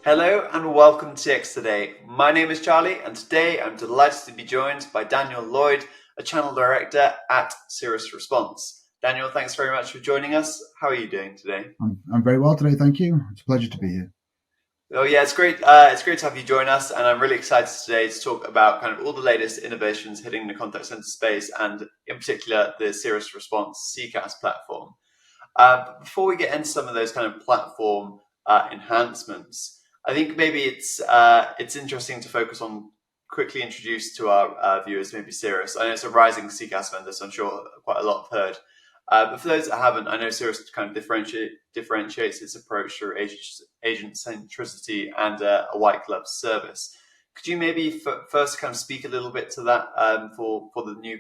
Hello and welcome to CX Today. My name is Charlie, and today I'm delighted to be joined by Daniel Lloyd, a channel director at Cirrus Response. Daniel, thanks very much for joining us. How are you doing today? I'm very well today, thank you. It's a pleasure to be here. Oh yeah, it's great. It's great to have you join us, and I'm really excited today to talk about kind of all the latest innovations hitting the contact center space, and in particular the Cirrus Response CCaaS platform. But before we get into some of those kind of platform enhancements, I think maybe it's interesting to focus on quickly introduce to our viewers maybe Cirrus. I know it's a rising CCaaS vendor, so I'm sure quite a lot have heard. But for those that haven't, I know Cirrus kind of differentiates its approach through agent centricity and a white glove service. Could you maybe first kind of speak a little bit to that for the new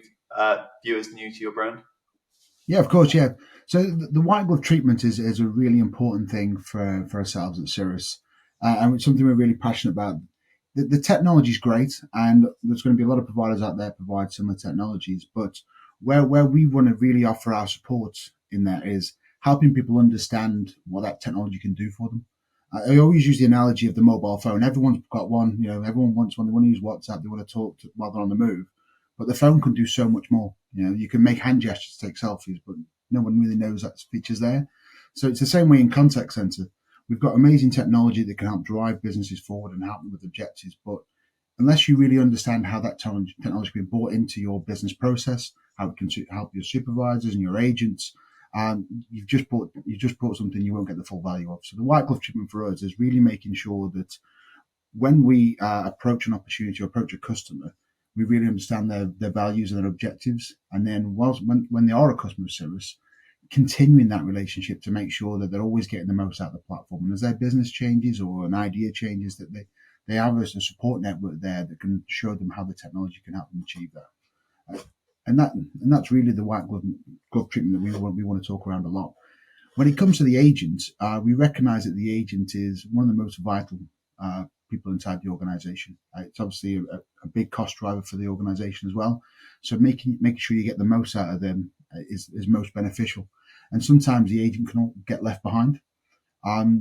viewers new to your brand? Yeah, of course, yeah. So the white glove treatment is a really important thing for ourselves at Cirrus, and it's something we're really passionate about. The technology is great, and there's going to be a lot of providers out there provide similar technologies, but where we want to really offer our support in that is helping people understand what that technology can do for them. I always use the analogy of the mobile phone. Everyone's got one, everyone wants one. They want to use WhatsApp. They want to talk while they're on the move, but the phone can do so much more. You can make hand gestures to take selfies, but no one really knows that feature's there. So it's the same way in contact center. We've got amazing technology that can help drive businesses forward and help them with objectives. But unless you really understand how that technology can be brought into your business process, how it can help your supervisors and your agents, you've just brought something you won't get the full value of. So the white glove treatment for us is really making sure that when we approach an opportunity or approach a customer, we really understand their values and their objectives. And then when they are a customer of Cirrus, continuing that relationship to make sure that they're always getting the most out of the platform. And as their business changes or an idea changes, that they have a support network there that can show them how the technology can help them achieve that. And that's really the white glove treatment that we want to talk around a lot. When it comes to the agent, we recognize that the agent is one of the most vital people inside the organization. It's obviously a big cost driver for the organization as well. So making sure you get the most out of them is most beneficial. And sometimes the agent can get left behind.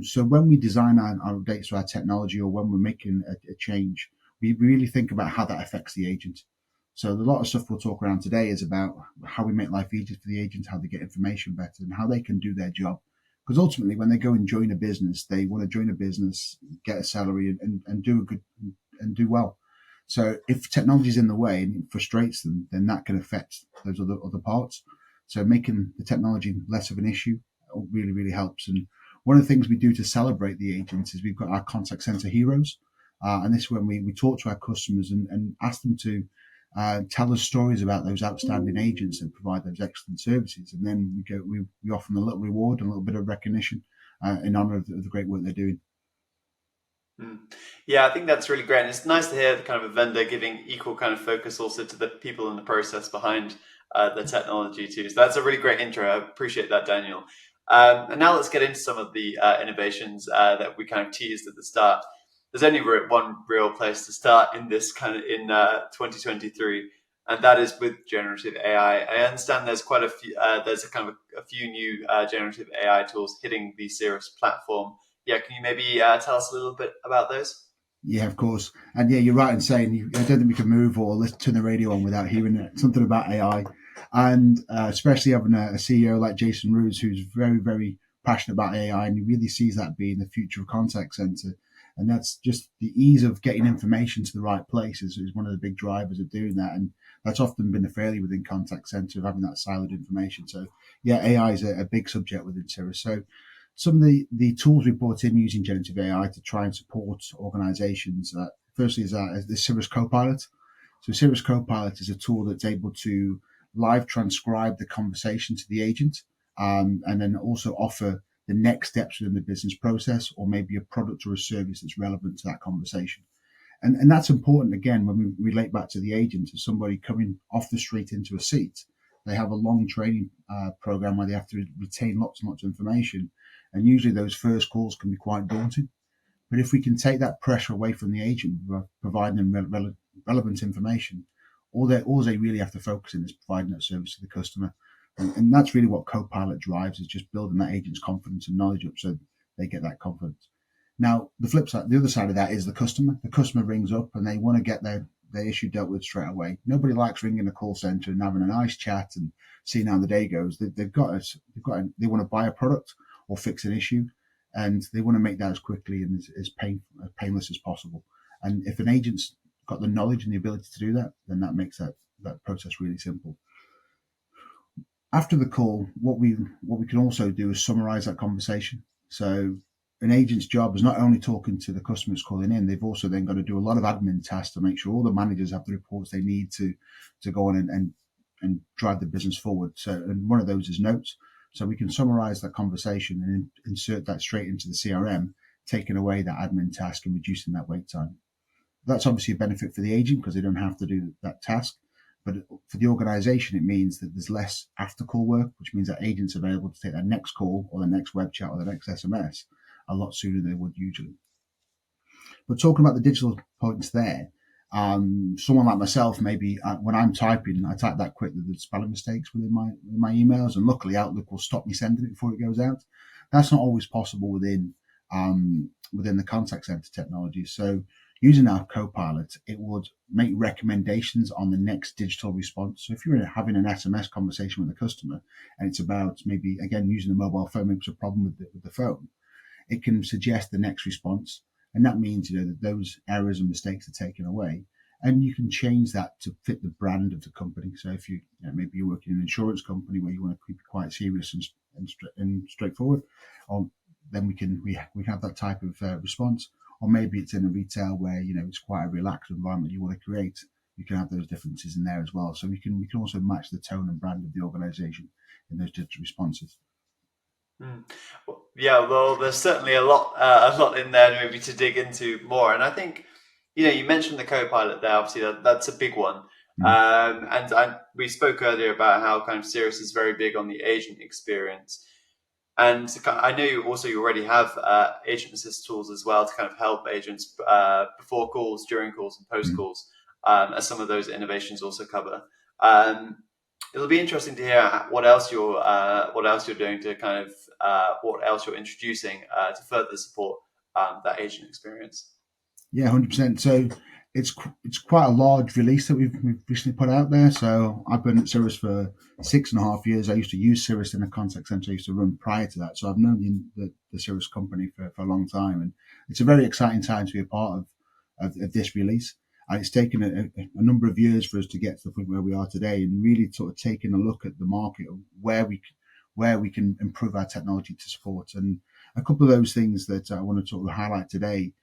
So when we design our updates to our technology or when we're making a change, we really think about how that affects the agent. So a lot of stuff we'll talk around today is about how we make life easier for the agent, how they get information better, and how they can do their job. Because ultimately, when they go and join a business, they want to join a business, get a salary, and do a good and do well. So if technology is in the way and it frustrates them, then that can affect those other parts. So making the technology less of an issue really, really helps. And one of the things we do to celebrate the agents is we've got our contact center heroes. And this is when we talk to our customers and ask them to tell us stories about those outstanding agents that provide those excellent services. And then we offer them a little reward and a little bit of recognition in honor of the great work they're doing. Yeah, I think that's really great. And it's nice to hear the kind of a vendor giving equal kind of focus also to the people in the process behind the technology too. So that's a really great intro. I appreciate that, Daniel. And now let's get into some of the innovations that we kind of teased at the start. There's only one real place to start in this kind of in 2023, and that is with generative AI. I understand there's quite a few. There's a kind of a few new generative AI tools hitting the Cirrus platform. Yeah, can you maybe tell us a little bit about those? Yeah, of course. And yeah, you're right in saying I don't think we can move or listen, turn the radio on without hearing something about AI. And especially having a CEO like Jason Roos, who's very, very passionate about AI, and he really sees that being the future of contact center. And that's just the ease of getting information to the right places is one of the big drivers of doing that. And that's often been a failure within contact center of having that siloed information. So yeah, AI is a big subject within Cirrus. So some of the tools we brought in using generative AI to try and support organizations. Firstly, is the Cirrus Copilot. So Cirrus Copilot is a tool that's able to live transcribe the conversation to the agent, and then also offer the next steps within the business process, or maybe a product or a service that's relevant to that conversation. And that's important again when we relate back to the agent as somebody coming off the street into a seat. They have a long training program where they have to retain lots and lots of information, and usually those first calls can be quite daunting. But if we can take that pressure away from the agent, providing them relevant information, all they really have to focus on is providing that service to the customer. And that's really what Copilot drives, is just building that agent's confidence and knowledge up so they get that confidence. Now, the flip side, the other side of that is the customer. The customer rings up and they want to get their issue dealt with straight away. Nobody likes ringing a call center and having a nice chat and seeing how the day goes. They want to buy a product or fix an issue, and they want to make that as quickly and as painless as possible. And if an agent's got the knowledge and the ability to do that, then that makes that process really simple. After the call, what we can also do is summarize that conversation. So an agent's job is not only talking to the customers calling in, they've also then got to do a lot of admin tasks to make sure all the managers have the reports they need to go on and drive the business forward. So, and one of those is notes. So we can summarize that conversation and insert that straight into the CRM, taking away that admin task and reducing that wait time. That's obviously a benefit for the agent because they don't have to do that task. But for the organization, it means that there's less after call work, which means that agents are able to take that next call or the next web chat or the next SMS a lot sooner than they would usually. But talking about the digital points there, someone like myself, maybe when I'm typing, I type that quick that there's spelling mistakes within my emails, and luckily Outlook will stop me sending it before it goes out. That's not always possible within the contact center technology. So using our Copilot, it would make recommendations on the next digital response. So if you're having an SMS conversation with a customer and it's about maybe, again, using the mobile phone, maybe it's a problem with the phone, it can suggest the next response. And that means, that those errors and mistakes are taken away. And you can change that to fit the brand of the company. So if maybe you're working in an insurance company where you want to keep it quite serious and straightforward, then we have that type of response. Or maybe it's in a retail where, it's quite a relaxed environment you want to create. You can have those differences in there as well. So we can also match the tone and brand of the organization in those digital responses. Yeah, well, there's certainly a lot in there maybe to dig into more. And I think, you mentioned the Copilot there. Obviously, that's a big one. And we spoke earlier about how kind of Cirrus is very big on the agent experience. And I know you already have agent assist tools as well to kind of help agents before calls, during calls, and post calls, as some of those innovations also cover. It'll be interesting to hear what else you're doing to kind of what else you're introducing to further support that agent experience. Yeah, 100%. So it's quite a large release that we've recently put out there. So I've been at Cirrus for 6.5 years. I used to use Cirrus in a contact center I used to run prior to that. So I've known the Cirrus company for a long time, and it's a very exciting time to be a part of this release. And it's taken a number of years for us to get to the point where we are today, and really sort of taking a look at the market of where we can improve our technology to support. And a couple of those things that I want to sort of highlight today.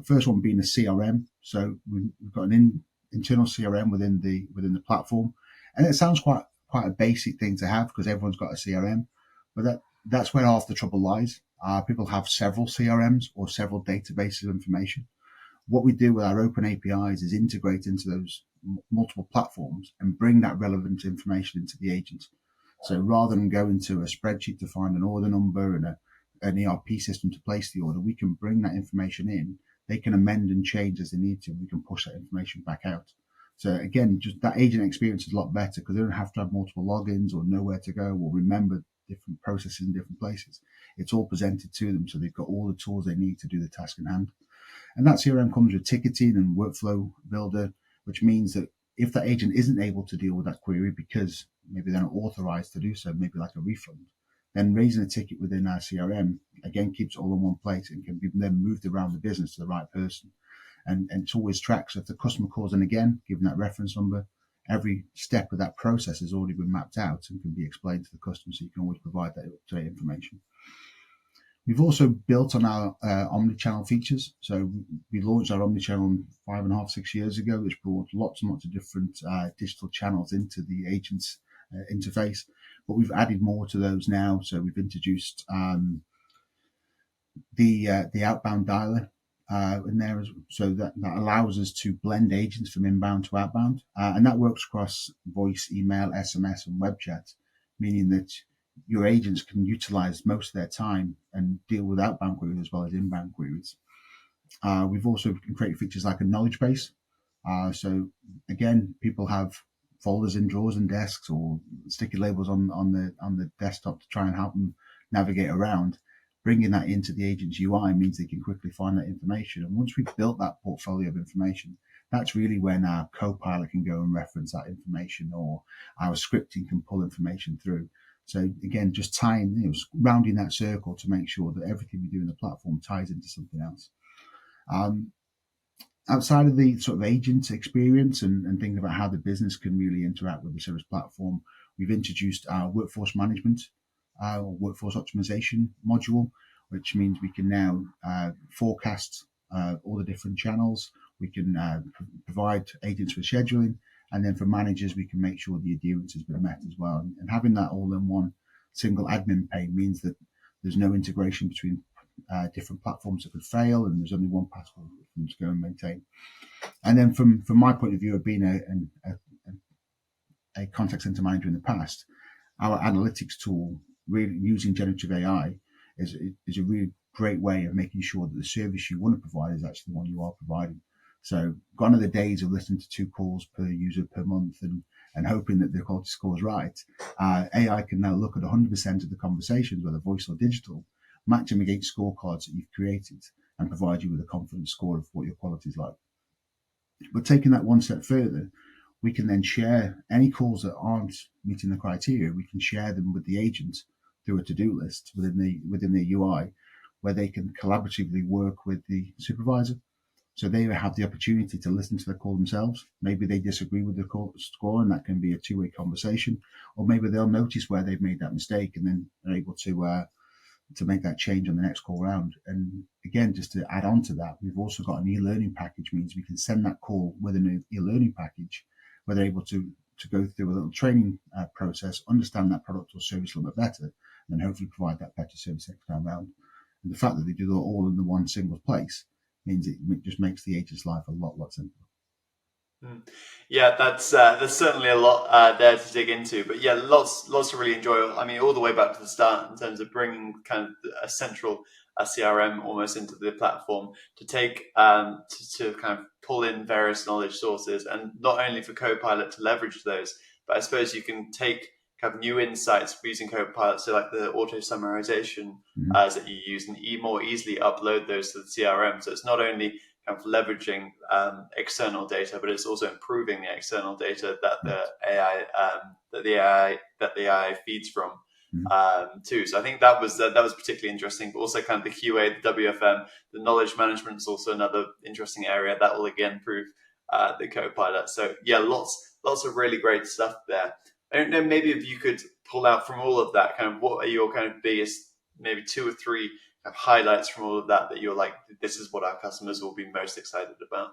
First one being a CRM. So we've got an internal CRM within the platform, and it sounds quite a basic thing to have because everyone's got a CRM, but that's where half the trouble lies. People have several CRMs or several databases of information. What we do with our open APIs is integrate into those multiple platforms and bring that relevant information into the agent. So rather than go into a spreadsheet to find an order number and an ERP system to place the order, we can bring that information in. They can amend and change as they need to. We can push that information back out. So again, just that agent experience is a lot better because they don't have to have multiple logins or know where to go or remember different processes in different places. It's all presented to them, so they've got all the tools they need to do the task in hand. And that CRM comes with ticketing and workflow builder, which means that if that agent isn't able to deal with that query because maybe they're not authorized to do so, maybe like a refund, then raising a ticket within our CRM, again, keeps it all in one place and can be then moved around the business to the right person. And it's always tracked. So if the customer calls in again, given that reference number, every step of that process has already been mapped out and can be explained to the customer, so you can always provide that up-to-date information. We've also built on our omni-channel features. So we launched our omni-channel 5.5, 6 years ago, which brought lots and lots of different digital channels into the agent's interface. But we've added more to those now. So we've introduced the outbound dialer in there, so that allows us to blend agents from inbound to outbound, and that works across voice, email, SMS, and web chat, meaning that your agents can utilize most of their time and deal with outbound queries as well as inbound queries. We've also created features like a knowledge base. So again, people have folders in drawers and desks or sticky labels on the desktop to try and help them navigate around. bringing that into the agent's UI means they can quickly find that information. And once we've built that portfolio of information, that's really when our Copilot can go and reference that information, or our scripting can pull information through. So again, just tying, rounding that circle to make sure that everything we do in the platform ties into something else. Outside of the sort of agent experience and thinking about how the business can really interact with the Cirrus platform, we've introduced our workforce management, or workforce optimization module, which means we can now forecast all the different channels. We can provide agents for scheduling, and then for managers, we can make sure the adherence has been met as well. And having that all in one single admin pane means that there's no integration between different platforms that could fail, and there's only one password for them to go and maintain. And then from my point of view of being a contact center manager in the past, our analytics tool, really using generative AI, is a really great way of making sure that the service you want to provide is actually the one you are providing. So gone are the days of listening to 2 calls per user per month and hoping that the quality score is right. AI can now look at 100% of the conversations, whether voice or digital, match them against scorecards that you've created, and provide you with a confident score of what your quality is like. But taking that one step further, we can then share any calls that aren't meeting the criteria. We can share them with the agent through a to-do list within the UI, where they can collaboratively work with the supervisor. So they have the opportunity to listen to the call themselves. Maybe they disagree with the call score, and that can be a two-way conversation. Or maybe they'll notice where they've made that mistake, and then they're able to make that change on the next call round. And again, just to add on to that, we've also got an e-learning package, means we can send that call with an e-learning package where they're able to go through a little training process, understand that product or service a little bit better, and then hopefully provide that better service next time round. And the fact that they do it all in the one single place means it just makes the agent's life a lot simpler. Yeah, that's certainly a lot there to dig into, but yeah, lots to really enjoy. I mean, all the way back to the start in terms of bringing kind of a central CRM almost into the platform to take to kind of pull in various knowledge sources, and not only for Copilot to leverage those, but I suppose you can take kind of new insights using Copilot, so like the auto summarization that you use, and more easily upload those to the CRM. So it's not only kind of leveraging external data, but it's also improving the external data that the AI feeds from too. So I think that was particularly interesting. But also kind of the QA, the WFM, the knowledge management is also another interesting area that will again improve the Copilot. So yeah, lots of really great stuff there. I don't know, maybe if you could pull out from all of that, kind of what are your kind of biggest, maybe 2 or 3 kind of highlights from all of that you're like, this is what our customers will be most excited about?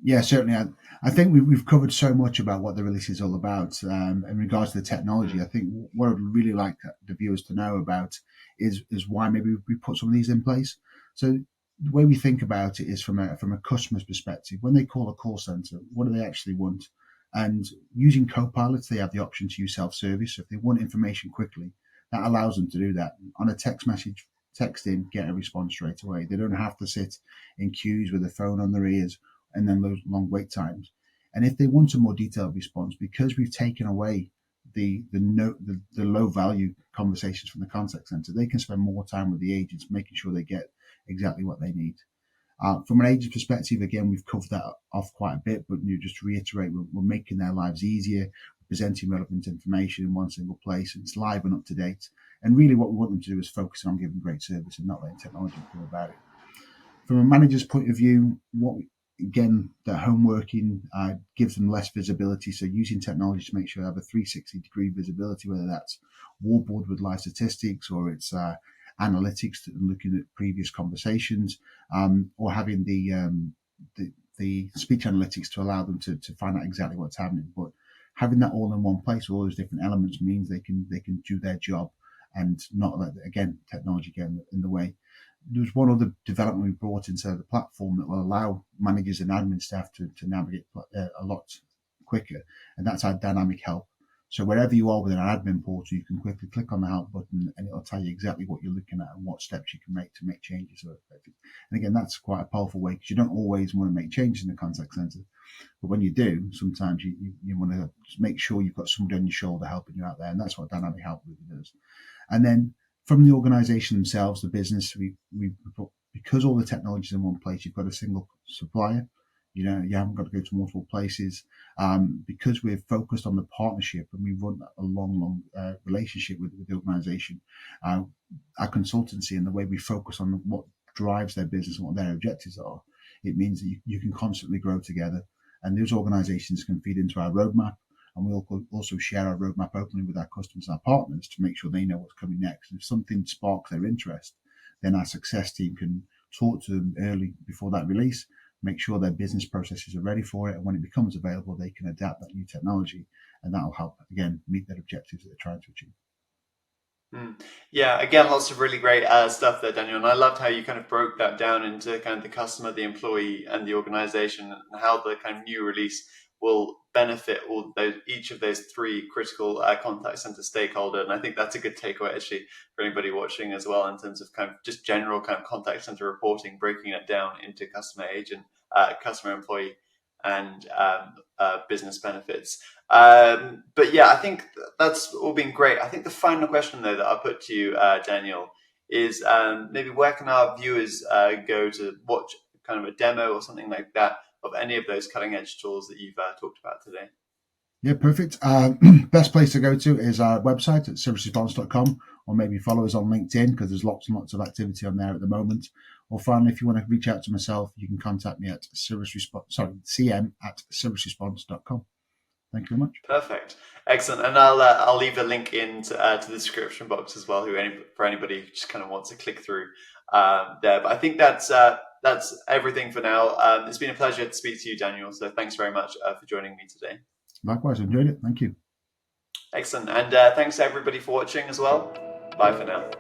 Yeah, certainly. I think we've covered so much about what the release is all about in regards to the technology. I think what I'd really like the viewers to know about is why maybe we put some of these in place. So the way we think about it is from a customer's perspective. When they call a call center, what do they actually want? And using Copilot, they have the option to use self-service. So if they want information quickly, that allows them to do that. On a text message, text in, get a response straight away. They don't have to sit in queues with their phone on their ears and then those long wait times. And if they want a more detailed response, because we've taken away the low value conversations from the contact center, they can spend more time with the agents, making sure they get exactly what they need. From an agent perspective, again, we've covered that off quite a bit, but just to reiterate, we're making their lives easier, presenting relevant information in one single place, and it's live and up to date. And really what we want them to do is focus on giving great service and not letting technology do about it. From a manager's point of view, again, the home working gives them less visibility. So using technology to make sure they have a 360-degree visibility, whether that's wallboard with live statistics, or it's analytics, looking at previous conversations, or having the speech analytics to allow them to find out exactly what's happening. But having that all in one place with all those different elements means they can do their job and not let, again, technology get in the way. There's one other development we brought into the platform that will allow managers and admin staff to navigate a lot quicker, and that's our dynamic help. So wherever you are within an admin portal, you can quickly click on the help button and it'll tell you exactly what you're looking at and what steps you can make to make changes. And again, that's quite a powerful way, because you don't always want to make changes in the contact center. But when you do, sometimes you want to make sure you've got somebody on your shoulder helping you out there. And that's what dynamic help really does. And then from the organization themselves, the business, because all the technology is in one place, you've got a single supplier. You haven't got to go to multiple places. Because we're focused on the partnership and we run a long relationship with the organization, our consultancy and the way we focus on what drives their business and what their objectives are, it means that you can constantly grow together. And those organizations can feed into our roadmap. And we'll also share our roadmap openly with our customers and our partners to make sure they know what's coming next. And if something sparks their interest, then our success team can talk to them early before that release, make sure their business processes are ready for it. And when it becomes available, they can adapt that new technology. And that'll help, again, meet their objectives that they're trying to achieve. Yeah, again, lots of really great stuff there, Daniel. And I loved how you kind of broke that down into kind of the customer, the employee, and the organization, and how the kind of new release will benefit each of those three critical contact center stakeholder. And I think that's a good takeaway actually for anybody watching as well, in terms of kind of just general kind of contact center reporting, breaking it down into customer agent, customer employee, and business benefits. But yeah, I think that's all been great. I think the final question though that I'll put to you, Daniel, is maybe where can our viewers go to watch kind of a demo or something like that of any of those cutting edge tools that you've talked about today? Yeah, perfect. Best place to go to is our website at cirrusresponse.com, or maybe follow us on LinkedIn because there's lots and lots of activity on there at the moment. Or finally, if you want to reach out to myself, you can contact me at cm@cirrusresponse.com. Thank you very much. Perfect, excellent, and I'll leave a link in to the description box as well, for anybody who just kind of wants to click through there. But I think that's everything for now. It's been a pleasure to speak to you, Daniel. So thanks very much for joining me today. Likewise, I enjoyed it. Thank you. Excellent, and thanks to everybody for watching as well. Bye for now.